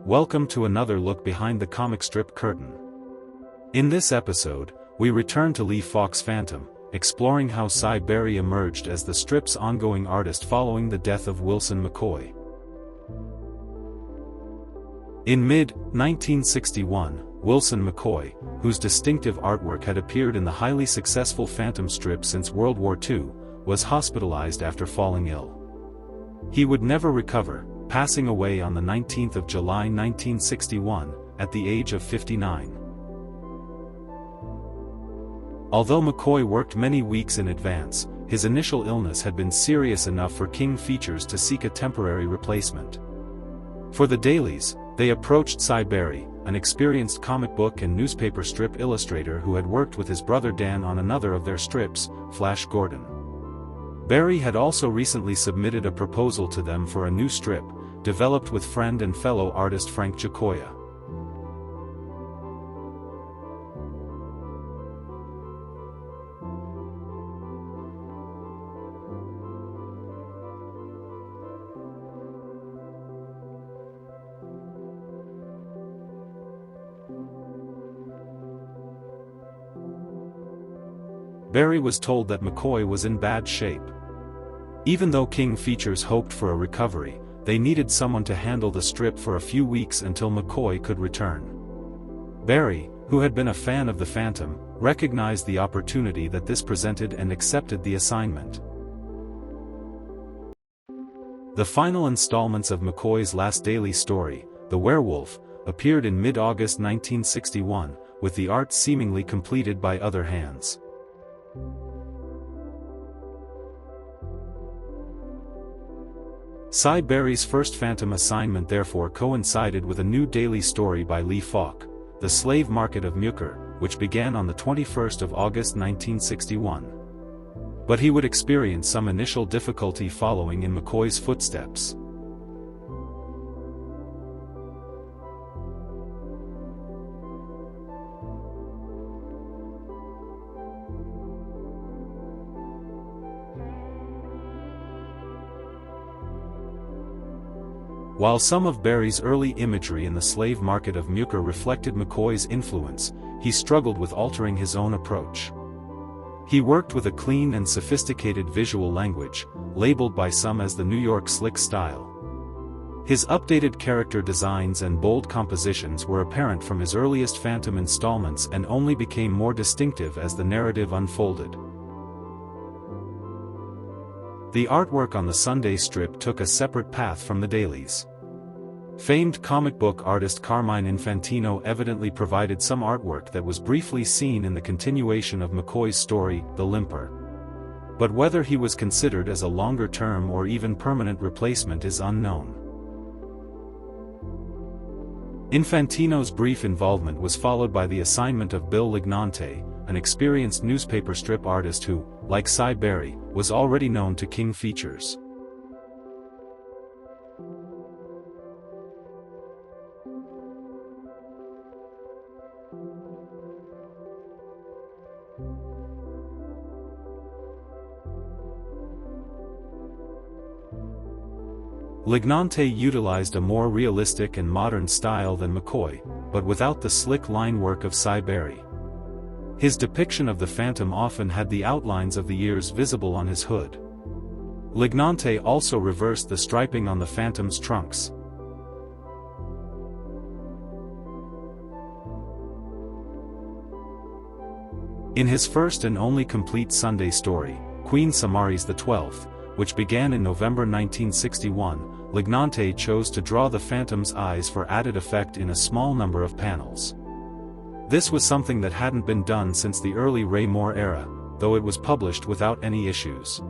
Welcome to another look behind the comic strip curtain. In this episode, we return to Lee Falk's Phantom, exploring how Cy Berry emerged as the strip's ongoing artist following the death of Wilson McCoy. In mid-1961, Wilson McCoy, whose distinctive artwork had appeared in the highly successful Phantom strip since World War II, was hospitalized after falling ill. He would never recover, passing away on the 19th of July 1961, at the age of 59. Although McCoy worked many weeks in advance, his initial illness had been serious enough for King Features to seek a temporary replacement. For the dailies, they approached Cy Berry, an experienced comic book and newspaper strip illustrator who had worked with his brother Dan on another of their strips, Flash Gordon. Berry had also recently submitted a proposal to them for a new strip, developed with friend and fellow artist Frank Giacoia. Berry was told that McCoy was in bad shape. Even though King Features hoped for a recovery, they needed someone to handle the strip for a few weeks until McCoy could return. Berry, who had been a fan of the Phantom, recognized the opportunity that this presented and accepted the assignment. The final installments of McCoy's last daily story, The Werewolf, appeared in mid-August 1961, with the art seemingly completed by other hands. Cy Berry's first Phantom assignment therefore coincided with a new daily story by Lee Falk, The Slave Market of Muker, which began on the 21st of August 1961. But he would experience some initial difficulty following in McCoy's footsteps. While some of Berry's early imagery in The Slave Market of Muker reflected McCoy's influence, he struggled with altering his own approach. He worked with a clean and sophisticated visual language, labeled by some as the New York slick style. His updated character designs and bold compositions were apparent from his earliest Phantom installments and only became more distinctive as the narrative unfolded. The artwork on the Sunday strip took a separate path from the dailies. Famed comic book artist Carmine Infantino evidently provided some artwork that was briefly seen in the continuation of McCoy's story, The Limper. But whether he was considered as a longer-term or even permanent replacement is unknown. Infantino's brief involvement was followed by the assignment of Bill Lignante, an experienced newspaper strip artist who, like Cy Berry, was already known to King Features. Lignante utilized a more realistic and modern style than McCoy, but without the slick line work of Cy Berry. His depiction of the Phantom often had the outlines of the ears visible on his hood. Lignante also reversed the striping on the Phantom's trunks. In his first and only complete Sunday story, Queen Samari's the 12th, which began in November 1961, Lignante chose to draw the Phantom's eyes for added effect in a small number of panels. This was something that hadn't been done since the early Ray Moore era, though it was published without any issues.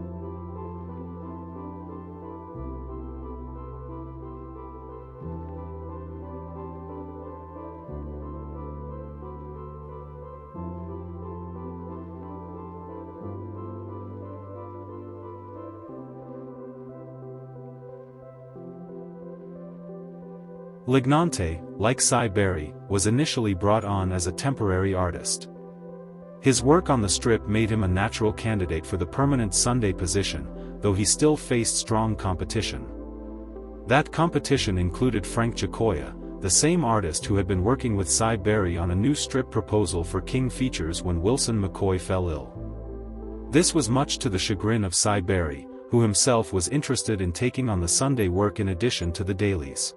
Lignante, like Cy Berry, was initially brought on as a temporary artist. His work on the strip made him a natural candidate for the permanent Sunday position, though he still faced strong competition. That competition included Frank Giacoia, the same artist who had been working with Cy Berry on a new strip proposal for King Features when Wilson McCoy fell ill. This was much to the chagrin of Cy Berry, who himself was interested in taking on the Sunday work in addition to the dailies.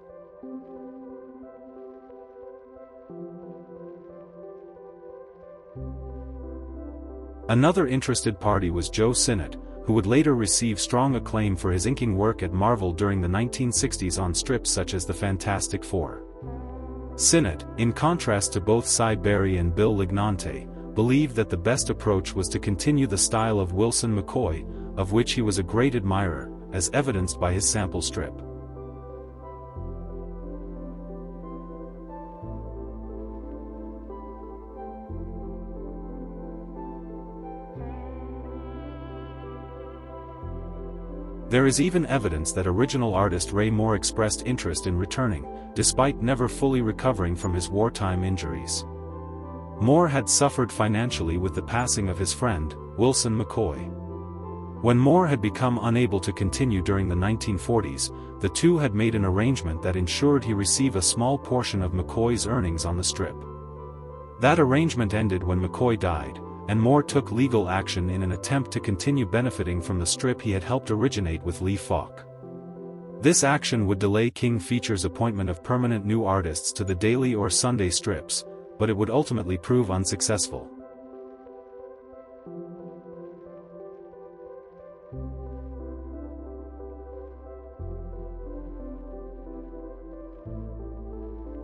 Another interested party was Joe Sinnott, who would later receive strong acclaim for his inking work at Marvel during the 1960s on strips such as the Fantastic Four. Sinnott, in contrast to both Cy Berry and Bill Lignante, believed that the best approach was to continue the style of Wilson McCoy, of which he was a great admirer, as evidenced by his sample strip. There is even evidence that original artist Ray Moore expressed interest in returning, despite never fully recovering from his wartime injuries. Moore had suffered financially with the passing of his friend, Wilson McCoy. When Moore had become unable to continue during the 1940s, the two had made an arrangement that ensured he receive a small portion of McCoy's earnings on the strip. That arrangement ended when McCoy died, and Moore took legal action in an attempt to continue benefiting from the strip he had helped originate with Lee Falk. This action would delay King Features' appointment of permanent new artists to the daily or Sunday strips, but it would ultimately prove unsuccessful.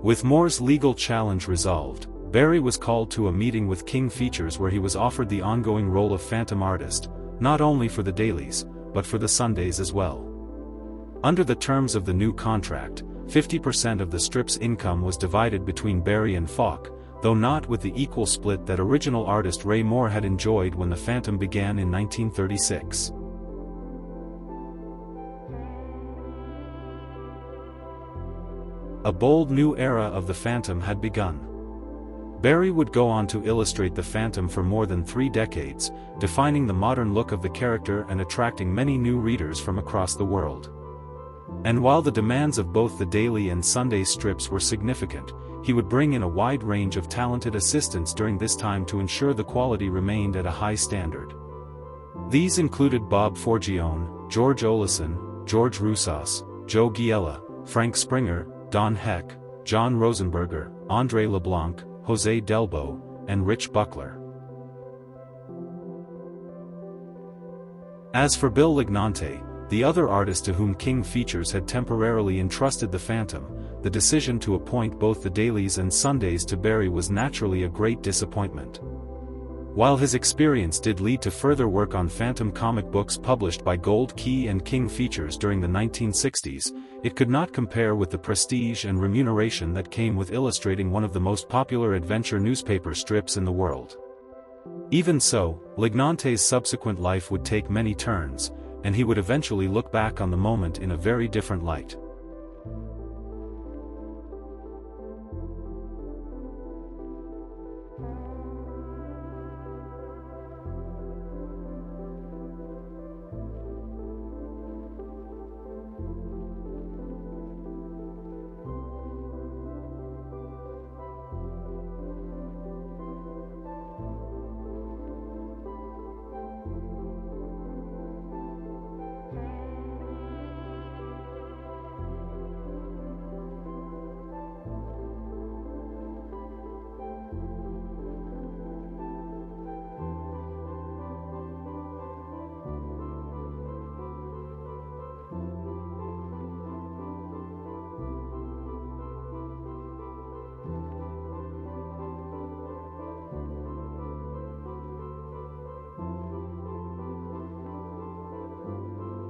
With Moore's legal challenge resolved, Berry was called to a meeting with King Features where he was offered the ongoing role of phantom artist, not only for the dailies, but for the Sundays as well. Under the terms of the new contract, 50% of the strip's income was divided between Berry and Falk, though not with the equal split that original artist Ray Moore had enjoyed when the Phantom began in 1936. A bold new era of the Phantom had begun. Berry would go on to illustrate the Phantom for more than 3 decades, defining the modern look of the character and attracting many new readers from across the world. And while the demands of both the daily and Sunday strips were significant, he would bring in a wide range of talented assistants during this time to ensure the quality remained at a high standard. These included Bob Forgione, George Oleson, George Roussos, Joe Giella, Frank Springer, Don Heck, John Rosenberger, André LeBlanc, Jose Delbo, and Rich Buckler. As for Bill Lignante, the other artist to whom King Features had temporarily entrusted the Phantom, the decision to appoint both the dailies and Sundays to Berry was naturally a great disappointment. While his experience did lead to further work on Phantom comic books published by Gold Key and King Features during the 1960s, it could not compare with the prestige and remuneration that came with illustrating one of the most popular adventure newspaper strips in the world. Even so, Lignante's subsequent life would take many turns, and he would eventually look back on the moment in a very different light.